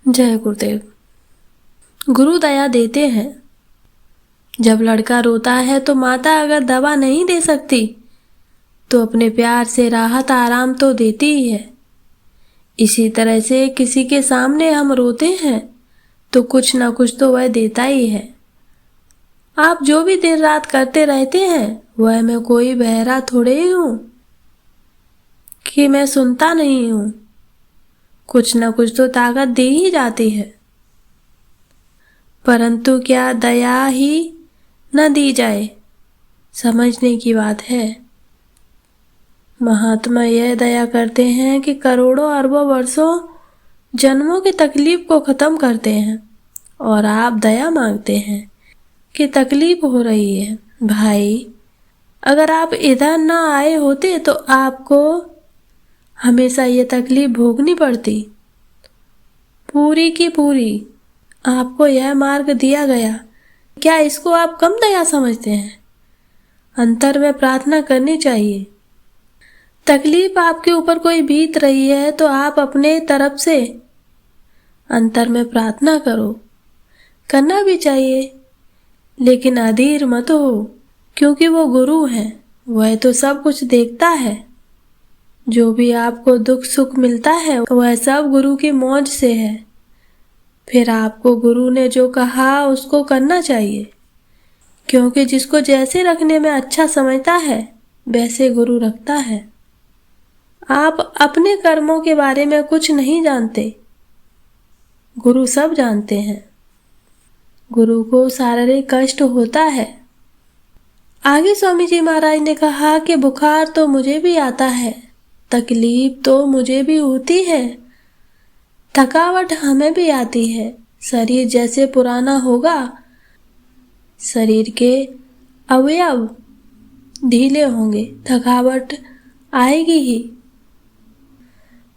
जय गुरुदेव। गुरु दया देते हैं। जब लड़का रोता है तो माता अगर दवा नहीं दे सकती तो अपने प्यार से राहत आराम तो देती ही है। इसी तरह से किसी के सामने हम रोते हैं तो कुछ ना कुछ तो वह देता ही है। आप जो भी दिन रात करते रहते हैं वह मैं कोई बहरा थोड़े ही हूं कि मैं सुनता नहीं हूं। कुछ ना कुछ तो ताकत दी ही जाती है, परंतु क्या दया ही न दी जाए, समझने की बात है। महात्मा यह दया करते हैं कि करोड़ों अरबों वर्षों जन्मों की तकलीफ को खत्म करते हैं, और आप दया मांगते हैं कि तकलीफ हो रही है। भाई, अगर आप इधर न आए होते तो आपको हमेशा ये तकलीफ भोगनी पड़ती। पूरी की पूरी आपको यह मार्ग दिया गया, क्या इसको आप कम दया समझते हैं? अंतर में प्रार्थना करनी चाहिए। तकलीफ आपके ऊपर कोई बीत रही है तो आप अपने तरफ से अंतर में प्रार्थना करो। करना भी चाहिए, लेकिन अधीर मत हो, क्योंकि वो गुरु है, वह तो सब कुछ देखता है। जो भी आपको दुख सुख मिलता है वह सब गुरु की मौज से है। फिर आपको गुरु ने जो कहा उसको करना चाहिए, क्योंकि जिसको जैसे रखने में अच्छा समझता है वैसे गुरु रखता है। आप अपने कर्मों के बारे में कुछ नहीं जानते, गुरु सब जानते हैं। गुरु को शारीरिक कष्ट होता है। आगे स्वामी जी महाराज ने कहा कि बुखार तो मुझे भी आता है, तकलीफ तो मुझे भी होती है, थकावट हमें भी आती है। शरीर जैसे पुराना होगा, शरीर के अवयव ढीले होंगे, थकावट आएगी ही,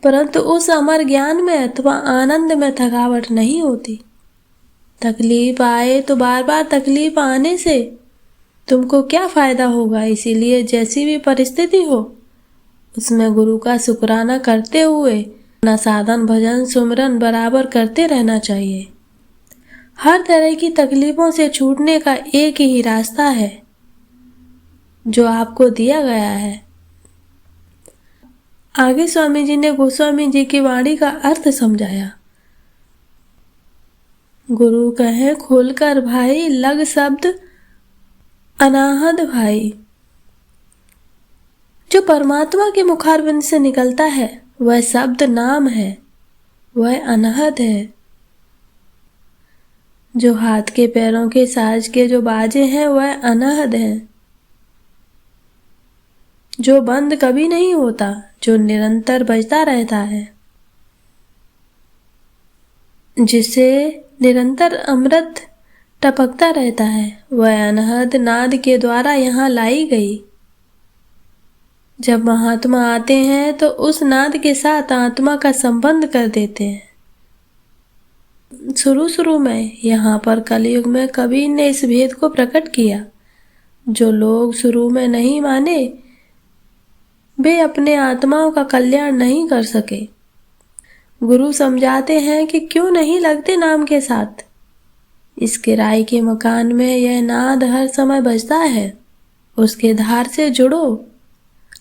परंतु उस अमर ज्ञान में अथवा आनंद में थकावट नहीं होती। तकलीफ आए तो बार बार तकलीफ आने से तुमको क्या फायदा होगा? इसीलिए जैसी भी परिस्थिति हो उसमें गुरु का शुक्राना करते हुए अपना साधन भजन सुमरन बराबर करते रहना चाहिए। हर तरह की तकलीफों से छूटने का एक ही रास्ता है जो आपको दिया गया है। आगे स्वामी जी ने गोस्वामी जी की वाणी का अर्थ समझाया। गुरु कहे खोलकर भाई, लग शब्द अनाहद भाई। जो परमात्मा के मुखारबिंद से निकलता है वह शब्द नाम है, वह अनहद है। जो हाथ के पैरों के साज के जो बाजे हैं वह अनहद हैं। जो बंद कभी नहीं होता, जो निरंतर बजता रहता है, जिससे निरंतर अमृत टपकता रहता है, वह अनहद नाद के द्वारा यहाँ लाई गई। जब महात्मा आते हैं तो उस नाद के साथ आत्मा का संबंध कर देते हैं। शुरू में यहाँ पर कलयुग में कबीर ने इस भेद को प्रकट किया। जो लोग शुरू में नहीं माने वे अपने आत्माओं का कल्याण नहीं कर सके। गुरु समझाते हैं कि क्यों नहीं लगते नाम के साथ। इस किराए के मकान में यह नाद हर समय बजता है, उसके धार से जुड़ो।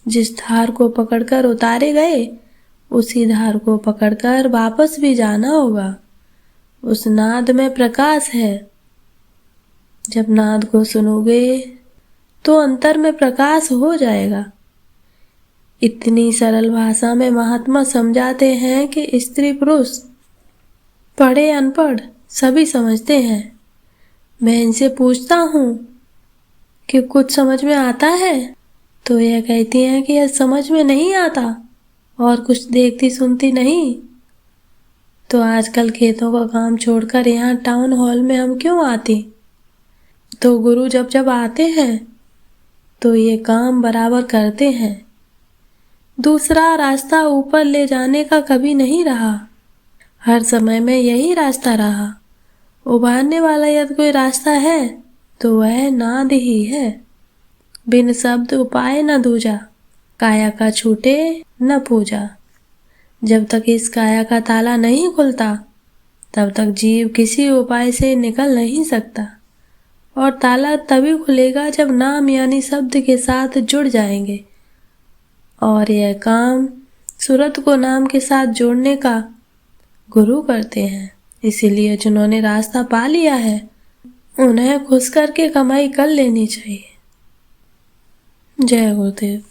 जिस धार को पकड़कर उतारे गए उसी धार को पकड़कर वापस भी जाना होगा। उस नाद में प्रकाश है। जब नाद को सुनोगे तो अंतर में प्रकाश हो जाएगा। इतनी सरल भाषा में महात्मा समझाते हैं कि स्त्री पुरुष पढ़े अनपढ़ सभी समझते हैं। मैं इनसे पूछता हूँ कि कुछ समझ में आता है तो यह कहती हैं कि यह समझ में नहीं आता और कुछ देखती सुनती नहीं। तो आजकल खेतों का काम छोड़कर यहाँ टाउन हॉल में हम क्यों आती? तो गुरु जब जब आते हैं तो ये काम बराबर करते हैं। दूसरा रास्ता ऊपर ले जाने का कभी नहीं रहा, हर समय में यही रास्ता रहा। उभारने वाला यदि कोई रास्ता है तो वह नाद ही है। बिन शब्द उपाय न दूजा, काया का छूटे न पूजा। जब तक इस काया का ताला नहीं खुलता तब तक जीव किसी उपाय से निकल नहीं सकता और ताला तभी खुलेगा जब नाम यानी शब्द के साथ जुड़ जाएंगे। और यह काम सूरत को नाम के साथ जोड़ने का गुरु करते हैं। इसीलिए जिन्होंने रास्ता पा लिया है उन्हें खुश करके कमाई कर लेनी चाहिए। जय गुरुदेव।